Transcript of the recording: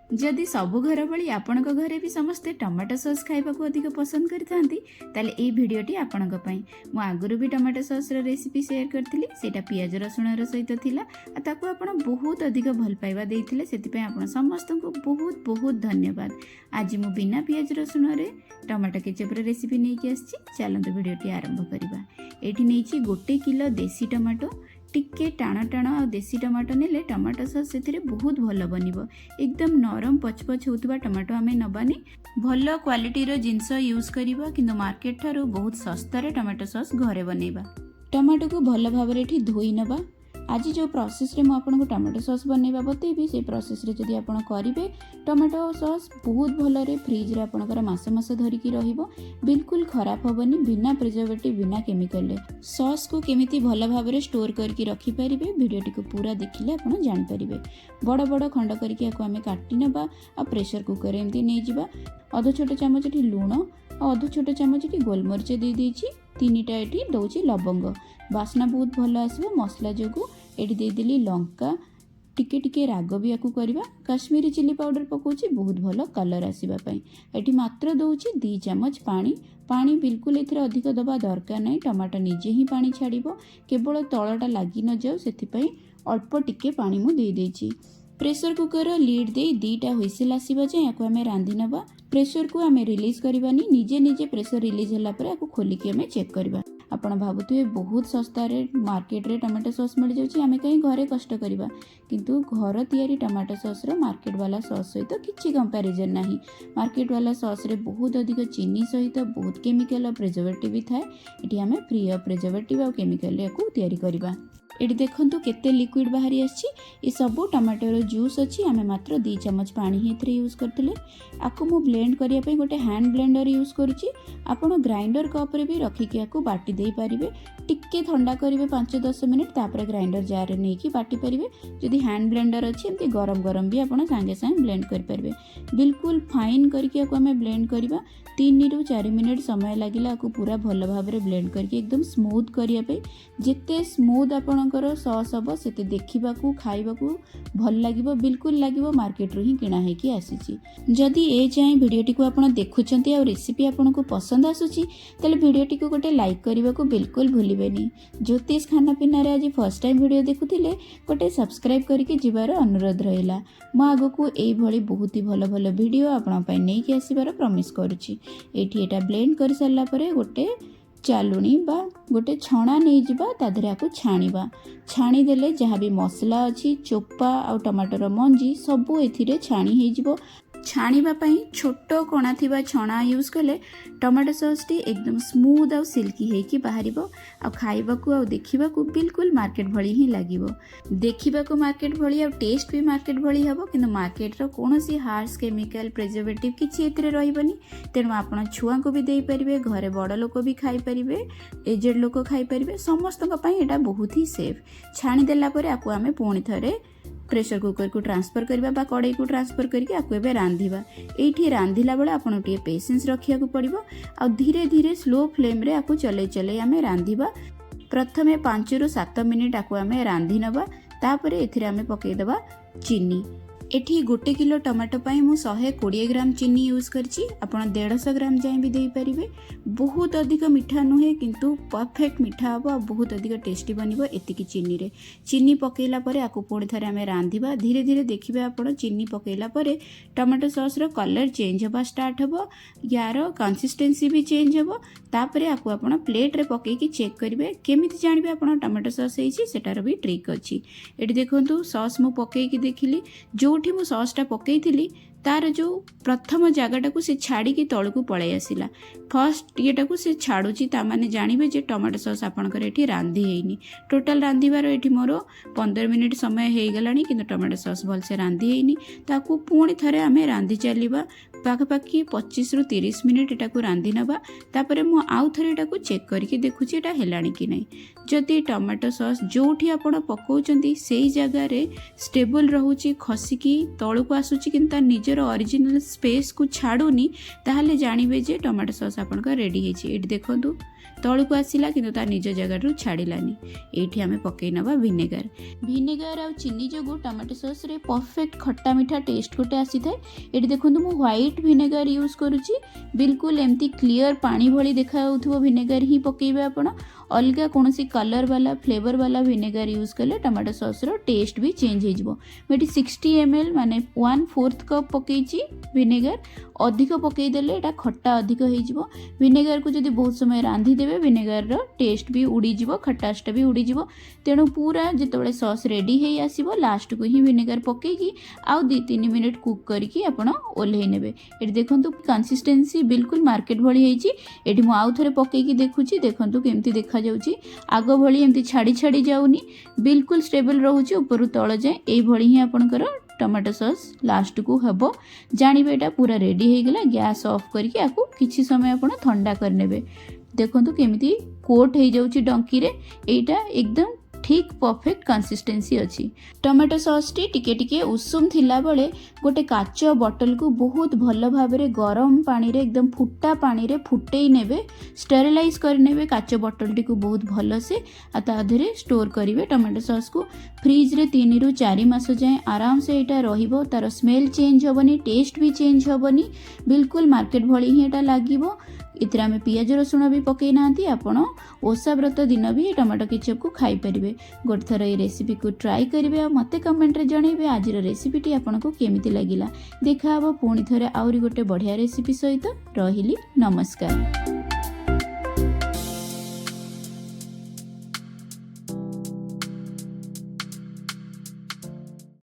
जदि सबु घर भली आपणक घरे भी समस्ते टमाटो सॉस खाइबाकू अधिक पसंद करथांती ताले एई भिडियोटी आपणक पई मु आगुरु भी टमाटो सॉस रो रेसिपी शेयर करथिली। सेटा पियाज रसुण रो सहित थिला आ ताकू आपण बहुत अधिक भल पाइबा देइथिले, सेति पई आपण समस्त को बहुत बहुत धन्यवाद। आज मु बिना पियाज रसुण रे टमाटो केचप रो रेसिपी नै कि आछि। चलंतु भिडियोटी आरंभ करिबा। एठी नैछि 1 किलो देसी टमाटो। टिके टाण टाण आ देसी टमाटो नेले टमाटो सॉस से बहुत भल बनिबो। एकदम नरम पचपच होतबा टमाटो आमे नबानी, भल क्वालिटी रो जिंस यूज करिबा, किंतु मार्केट थारु बहुत सस्ता रे टमाटो सॉस घरे बनेबा। टमाटो को भल भाबरे एठी धोई नबा। आज जो प्रोसेस रे मु आपन को टमाटो सॉस बनेबा बतेबी, से प्रोसेस रे जदि आपन करिवे टमाटो सॉस बहुत भल रे फ्रिज रे आपनकर मास मास धरि की रहिबो, बिल्कुल खराब होबनी, बिना प्रिजर्वेटिव बिना केमिकल रे। सॉस को केमिति भल भाबरे स्टोर करके रखि परिबे, वीडियोटी को पूरा देखिले आपन जानि परिबे। बड़ बड़ खंड करके आको हमें काटी नबा आ प्रेशर कुकर रे एमति नै जिबा। आधा छोटा चामच एठी लूण आ आधा छोटा चामच एठी गोलमरिच दे देछि, 3टा एठी दउछि लवंग, बास्ना बहुत भल आसीबो। मसला जोगु एठी दे देली लंका, टिके टिके राग भी आकु करबा। काश्मीरी चिली पाउडर पकोछि बहुत भल कलर आसीबा पई। एठी मात्र दउछि 2 चम्मच पानी। पानी बिल्कुल एथिरे अधिक दबा दरकार नै, टमाटो निजे ही पानी छाड़िबो, केवल तळटा लागि न जाऊ सेति पई अल्प टिके पानी मु दे देछि। प्रेशर कुकर लीड दे 2टा हुइसिल आसीबा जे याकु हमें रांधी नबा। प्रेशर को हमें रिलीज करबानी, निजे निजे प्रेशर रिलीज होला पर याकु खोली के हमें चेक करबा। आपण भाबुथुए बहुत सस्ता रे मार्केट रे टमाटो सॉस मिल जाउची, हमें कहीं घरे कष्ट करबा, किंतु घर तयारी टमाटो सॉस रो मार्केट वाला सॉस सहित किछि कंपैरिजन नाही। मार्केट वाला सॉस रे बहुत अधिक चीनी सहित बहुत केमिकल और प्रिजर्वेटिव भी थाए। एठी हमें फ्री ऑफ प्रिजर्वेटिव और केमिकल रे याकु तयारी करबा। एठी देखंतु केते लिक्विड बाहरी आछि। ए सब टमाटो रो जूस अछि, हमें मात्र 2 चम्मच पानी हेतरे यूज करथिले। आकु मु ब्लेंड करिया पे गोटे हैंड ब्लेंडर यूज करूची। आपण ग्राइंडर कप रे भी रखी के आकु बाटी देई परिबे। टिक्के ठंडा करिवे 5-10 मिनिट, तापर ग्राइंडर जार रे नै की बाटी परिबे। जदि हैंड ब्लेंडर अछि एमती गरम गरम भी आपण संगे संगे ब्लेंड कर परिबे। बिल्कुल फाइन करके आकु हमें ब्लेंड करिबा। 3 ରୁ 4 मिनिट समय लागिला आकु पूरा भल भाव रे ब्लेंड करके एकदम स्मूथ करिया पे। जेते स्मूथ आपणकर सॉस हबो सेते देखिबाकू खाइबाकू भल लागिबो, बिल्कुल लागिबो मार्केट रो ही किना है कि आसीची। जदि ए चाहि वीडियोटी को आपण देखुचंती आ रेसिपी आपण को पसंद आसुची, तले वीडियोटी को गोटे लाइक करिबाकू बिल्कुल भूलिबेनी। ज्योतिष खाना पीना रे आज फर्स्ट टाइम वीडियो देखुथिले गोटे सब्सक्राइब करके जिबार अनुरोध रहिला। म आगो को एई भली बहुत ही भल भल वीडियो आपण पई नै कि आसीबार प्रॉमिस करूची। एठी एटा ब्लेंड कर सारला परे गोटे चालुणी बा गोटे छणा नहीं जिबा, ताधरे आकु छाणीबा। छाणी देले जहाँ भी मसला अछि, चोपा आ टमाटर मंजी सबु एथिरे छाणी हे जिवो। छाणीबा पई छोटो कोणा थिबा छणा यूज कले टमाटो सॉस टी एकदम स्मूथ आ सिल्की हे कि बाहरिबो आ खाइबाकू आ देखिबाकू बिल्कुल मार्केट भली ही लागिबो। देखिबाकू मार्केट भली आ टेस्ट भी मार्केट भली हबो, किंतु मार्केट रो कोनोसी हार्श केमिकल प्रिजर्वेटिव किछि एथिरे रहिबनी। तेनु आपण छुआ को भी देई परिबे, घरे बड़ लोक भी खाई परिबे, एजेड लोक खाई परिबे, समस्त को पई एटा बहुत ही सेफ। छाणी देला परे आकु हमें पुणी थरे प्रेशर कुकर को ट्रांसफर करबा बा कड़ाई को ट्रांसफर करके आकु एबे रांधिबा। एठी रांधिला बेले आपण टिके पेशेंस रखिया को पड़िबो आ धीरे धीरे स्लो फ्लेम रे आकु चले चले हमें रांधिबा। प्रथमे 5 ରୁ 7 मिनिट आकु हमें रांधि नबा, तापरे एथिरे हमें पकेई देबा चीनी। एठी 1 किलो टमाटो पाई मु 120 ग्राम चीनी यूज करची, आपण 150 ग्राम जाय भी देई परिबे। बहुत अधिक मीठा नुहे, किंतु परफेक्ट मीठा हबो, बहुत अधिक टेस्टी बनिबो एतिकी चीनी रे। चीनी पकेइला परे आकु पुणी थरे हमें रांधिबा। धीरे धीरे देखिबे आपण चीनी पकेइला परे टमाटो सॉस रो कलर चेंज होबा स्टार्ट हबो, यार कंसिस्टेंसी भी चेंज हबो। तापरे आकु आपण प्लेट रे पकेई की चेक करिवे। केमिति जानिबे आपण टमाटो सॉस हेछि सेटार भी ट्रिक अछि। एठी देखंतु सॉस मु पकेई की देखिली, जोठी मु सॉस टा पकेई थिली तार जो प्रथम जगटा को से छाड़ी की तळ को पळै आसिला। फर्स्ट येटा को से छाडुची, ता माने जानिबे जे टमाटो सॉस आपनकर एठी रांधी हेइनी। टोटल रांधिबार एठी मोर 15 मिनिट समय हेइ गलानी, किंतु टमाटो सॉस भल से रांधी हेइनी। ताकू पुणी थरे हमें रांधी चलिबा। पाखापाखि 25 ରୁ 30 मिनिट एटा को रांधी नबा। तापरे मु आउ थरे एटा को चेक करके देखुची एटा हेलानी कि नै। जदि टमाटो सॉस जोठी आपण पकाउचंती सेही जगह रे स्टेबल रहूची, खसिकी तळ को आसुची, किंतु निजर ओरिजिनल स्पेस को छाडुनी, ताहले जानिबे जे टमाटो सॉस आपनका रेडी हेछि। एठी देखंतु तलू आसला कि निज जगह छाड़ानी। ये आम पकई नवा भिनेगार आ चीनी जो टमाटो सॉस रे परफेक्ट खट्टा मीठा टेस्ट गोटे आसी थाए। ये देखो मु व्हाइट भिनेगार यूज करुच्ची, बिल्कुल एमती क्लीयर पानी भली देखा भिनेगार ही पकेबे आपण। अलग कौन कलर वाला फ्लेवर वाला भिनेगार यूज कले टमाटो सॉस रो टेस्ट भी चेंज हो। मुझे 60 ml माने 1/4 कप पकई भिनेगार। अधिक पकईदेले यहाँ खट्टा अधिक हो। भिनेगार को जब बहुत समय रांधि देवे भिनेगार रो टेस्ट भी उड़ीज, खटासटा भी उड़ीज। तेणु पूरा जिते सॉस रेडी हो आसो लास्ट को ही भिनेगार पकईकी आउ 2-3 मिनट कुक करके आपण ओल्हे नेबे। ये देखो कंसिस्टेंसी बिल्कुल मार्केट भली होती। ये आउ थे पकईकी देखुची, देखो केमती देखा जाउची। आग भली एमती छाड़ी छाड़ी जाउनी, बिल्कुल स्टेबल रोचे ऊपर तल जाए। ये भली ही आपणकर टमाटो सॉस लास्ट को हेबो। जानवे एटा पूरा रेडी हो गला। गैस ऑफ करके आपको किछि समय आपण ठंडा करनेबे। देखो केमिति कोट हो जाउची डंकी रे। एटा एकदम ठीक परफेक्ट कंसिस्टेंसी अच्छी। टमाटो सॉस टी टिके टिके उषुम थिला बेले गोटे काच बोतल को बहुत भल भाव में गरम पानी रे एकदम फुटा पानी रे फुटई नेबे, स्टेरिलाइज कर नेबे काच बोतल टी को बहुत भल से ताधरे स्टोर करिवे। टमाटो सॉस को फ्रिज रे 3 ରୁ 4 मास जाए आराम से एटा रहिबो। तार स्मेल चेंज होबनी, टेस्ट भी चेंज होबनी, बिल्कुल मार्केट भली ही एटा लागिबो। इतरे आम पियाज रसुण भी पकई ना आपण ओषा व्रत दिन भी टमाटो केचप को खाई परिबे। गोटे थर ये रेसिपी को ट्राई करेंगे और मते कमेंट रे जनइबे आज रेसिपीटी आपको केमिति लागिला। देखा पुणी थरे आउरी गोटे बढ़िया रेसिपी सहित। रहिली, नमस्कार।